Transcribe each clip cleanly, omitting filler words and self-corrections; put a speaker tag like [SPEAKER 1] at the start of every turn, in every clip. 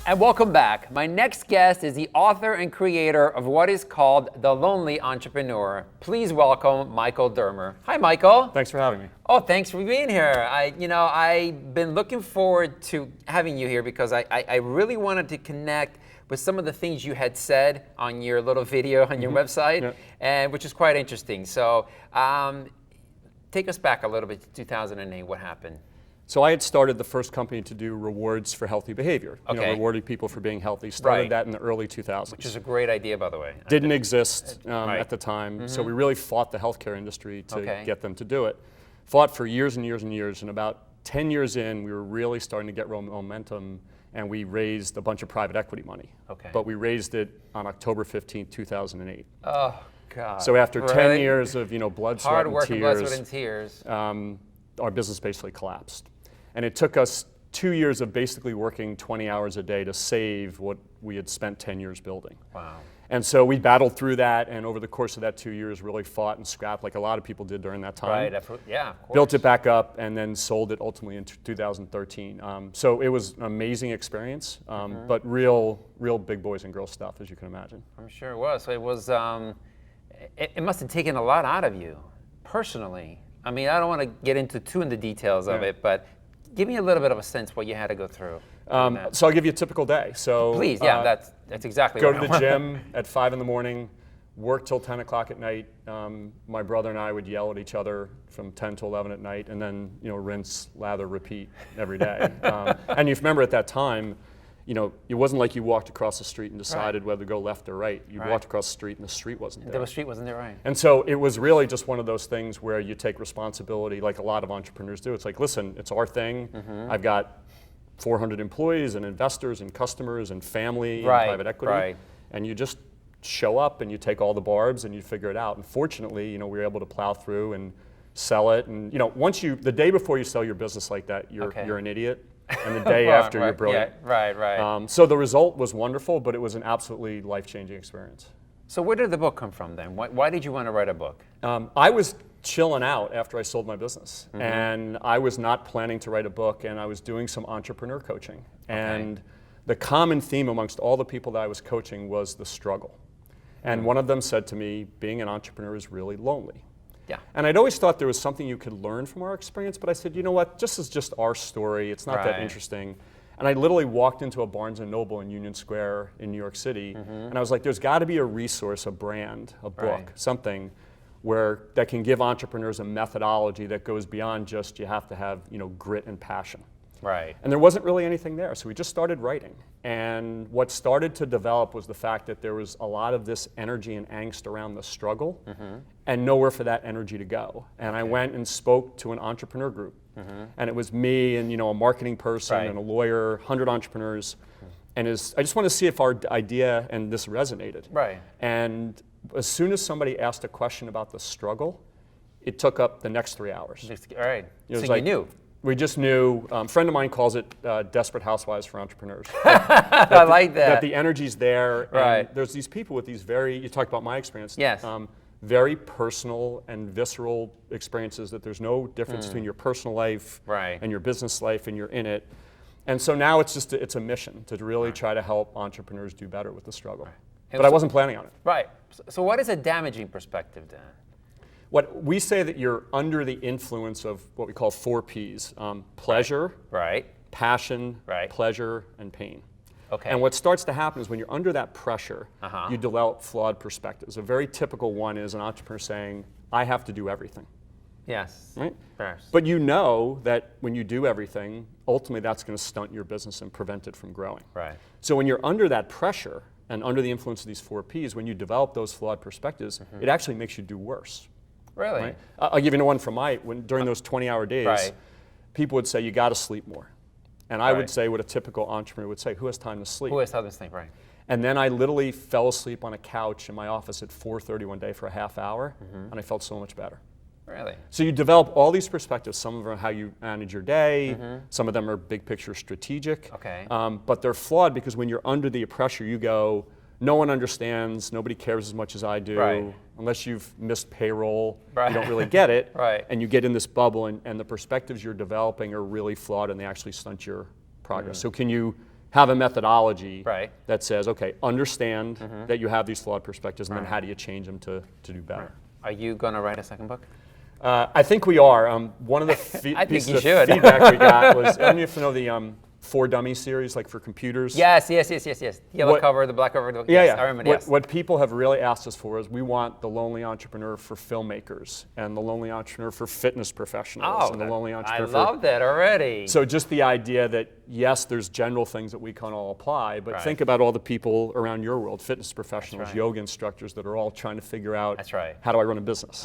[SPEAKER 1] And welcome back. My next guest is the author and creator of what is called The Lonely Entrepreneur. Please welcome Michael Dermer. Hi, Michael.
[SPEAKER 2] Thanks for having me.
[SPEAKER 1] Oh, thanks for being here. I've been looking forward to having you here because I really wanted to connect with some of the things you had said on your little video on your website, and which is quite interesting. So take us back a little bit to 2008. What happened?
[SPEAKER 2] So I had started the first company to do rewards for healthy behavior, rewarding people for being healthy. Started that in the early 2000s.
[SPEAKER 1] Which is a great idea, by the way.
[SPEAKER 2] Didn't exist at the time, so we really fought the healthcare industry to get them to do it. Fought for years and years and years, and about 10 years in, we were really starting to get real momentum, and we raised a bunch of private equity money. But we raised it on October 15th, 2008.
[SPEAKER 1] Oh, God.
[SPEAKER 2] So after 10 years of blood, sweat, and tears,
[SPEAKER 1] blood, sweat, and tears,
[SPEAKER 2] our business basically collapsed. And it took us 2 years of basically working 20 hours a day to save what we had spent 10 years building.
[SPEAKER 1] Wow.
[SPEAKER 2] And so we battled through that, and over the course of that 2 years really fought and scrapped like a lot of people did during that time.
[SPEAKER 1] Right, yeah, of course.
[SPEAKER 2] Built it back up and then sold it ultimately in 2013. So it was an amazing experience, but real big boys and girls stuff, as you can imagine.
[SPEAKER 1] I'm sure it was. So it was, it must have taken a lot out of you, personally. I mean, I don't want to get into too in the details of it, but give me a little bit of a sense what you had to go through.
[SPEAKER 2] So I'll give you a typical day. So
[SPEAKER 1] please, yeah, that's exactly
[SPEAKER 2] what
[SPEAKER 1] I
[SPEAKER 2] want. Go to the gym at 5 in the morning, work till 10 o'clock at night. My brother and I would yell at each other from 10 to 11 at night, and then rinse, lather, repeat every day. And you remember at that time, it wasn't like you walked across the street and decided whether to go left or right. You walked across the street and the street wasn't there.
[SPEAKER 1] The street wasn't there, right.
[SPEAKER 2] And so it was really just one of those things where you take responsibility like a lot of entrepreneurs do. It's like, listen, it's our thing. I've got 400 employees and investors and customers and family and private equity. And you just show up and you take all the barbs and you figure it out. And fortunately, we were able to plow through and sell it. And the day before you sell your business like that, you're an idiot. And the day after, you're brilliant.
[SPEAKER 1] Yeah, right.
[SPEAKER 2] So the result was wonderful, but it was an absolutely life-changing experience.
[SPEAKER 1] So where did the book come from then? Why did you want to write a book?
[SPEAKER 2] I was chilling out after I sold my business. And I was not planning to write a book, and I was doing some entrepreneur coaching. And the common theme amongst all the people that I was coaching was the struggle. And one of them said to me, being an entrepreneur is really lonely.
[SPEAKER 1] Yeah.
[SPEAKER 2] And I'd always thought there was something you could learn from our experience, but I said, you know what, this is just our story. It's not that interesting. And I literally walked into a Barnes & Noble in Union Square in New York City, and I was like, there's got to be a resource, a brand, a book, something that can give entrepreneurs a methodology that goes beyond just you have to have grit and passion.
[SPEAKER 1] Right.
[SPEAKER 2] And there wasn't really anything there, so we just started writing. And what started to develop was the fact that there was a lot of this energy and angst around the struggle, and nowhere for that energy to go. And I went and spoke to an entrepreneur group, and it was me and a marketing person and a lawyer, 100 entrepreneurs, and I just wanted to see if our idea and this resonated. Right. And as soon as somebody asked a question about the struggle, it took up the next 3 hours.
[SPEAKER 1] All right. So you knew.
[SPEAKER 2] We just knew, a friend of mine calls it Desperate Housewives for Entrepreneurs.
[SPEAKER 1] I like that.
[SPEAKER 2] That the energy's there. And there's these people with these you talked about my experience.
[SPEAKER 1] Yes.
[SPEAKER 2] Very personal and visceral experiences that there's no difference between your personal life and your business life, and you're in it. And so now it's a mission to really try to help entrepreneurs do better with the struggle. But I wasn't planning on it.
[SPEAKER 1] Right. So what is a damaging perspective then?
[SPEAKER 2] What we say that you're under the influence of what we call 4 Ps: pleasure, passion, pleasure, and pain. Okay. And what starts to happen is when you're under that pressure, you develop flawed perspectives. A very typical one is an entrepreneur saying, "I have to do everything."
[SPEAKER 1] Yes.
[SPEAKER 2] Right.
[SPEAKER 1] Yes.
[SPEAKER 2] But you know that when you do everything, ultimately that's going to stunt your business and prevent it from growing. Right. So when you're under that pressure and under the influence of these 4 Ps, when you develop those flawed perspectives, it actually makes you do worse.
[SPEAKER 1] Really?
[SPEAKER 2] Right? I'll give you one from during those 20-hour days, people would say, you got to sleep more. And I would say what a typical entrepreneur would say, who has time to sleep?
[SPEAKER 1] Who has time to sleep, right.
[SPEAKER 2] And then I literally fell asleep on a couch in my office at 4:30 one day for a half hour, and I felt so much better.
[SPEAKER 1] Really?
[SPEAKER 2] So you develop all these perspectives. Some of them are how you manage your day. Some of them are big picture strategic. Okay. But they're flawed because when you're under the pressure, you go, no one understands, nobody cares as much as I do. Right. Unless you've missed payroll, you don't really get it. Right. And you get in this bubble, and the perspectives you're developing are really flawed, and they actually stunt your progress. So can you have a methodology
[SPEAKER 1] Right.
[SPEAKER 2] that says, okay, understand that you have these flawed perspectives, and then how do you change them to do better.
[SPEAKER 1] Are you going to write a second book?
[SPEAKER 2] I think we are. One of the
[SPEAKER 1] I think
[SPEAKER 2] pieces
[SPEAKER 1] you
[SPEAKER 2] of
[SPEAKER 1] should.
[SPEAKER 2] feedback we got was, I don't know if you know the For Dummies series, like for computers.
[SPEAKER 1] Yes. Yellow cover, the black cover. Yes, I remember.
[SPEAKER 2] What people have really asked us for is we want the lonely entrepreneur for filmmakers, and the lonely entrepreneur for fitness professionals, and the lonely entrepreneur
[SPEAKER 1] I love that already.
[SPEAKER 2] So just the idea that, yes, there's general things that we can all apply, but think about all the people around your world, fitness professionals, yoga instructors that are all trying to figure out, how do I run a business?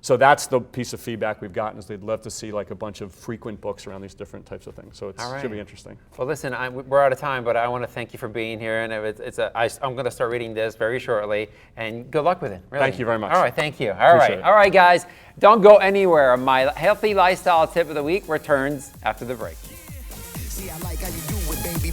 [SPEAKER 2] So that's the piece of feedback we've gotten, is they'd love to see like a bunch of frequent books around these different types of things. So it should be interesting.
[SPEAKER 1] Well, listen, we're out of time, but I want to thank you for being here, and I'm going to start reading this very shortly, and good luck with it. Really.
[SPEAKER 2] Thank you very much.
[SPEAKER 1] All right, thank you. All right, guys, don't go anywhere. My healthy lifestyle tip of the week returns after the break.
[SPEAKER 3] See, I like how you do it, baby.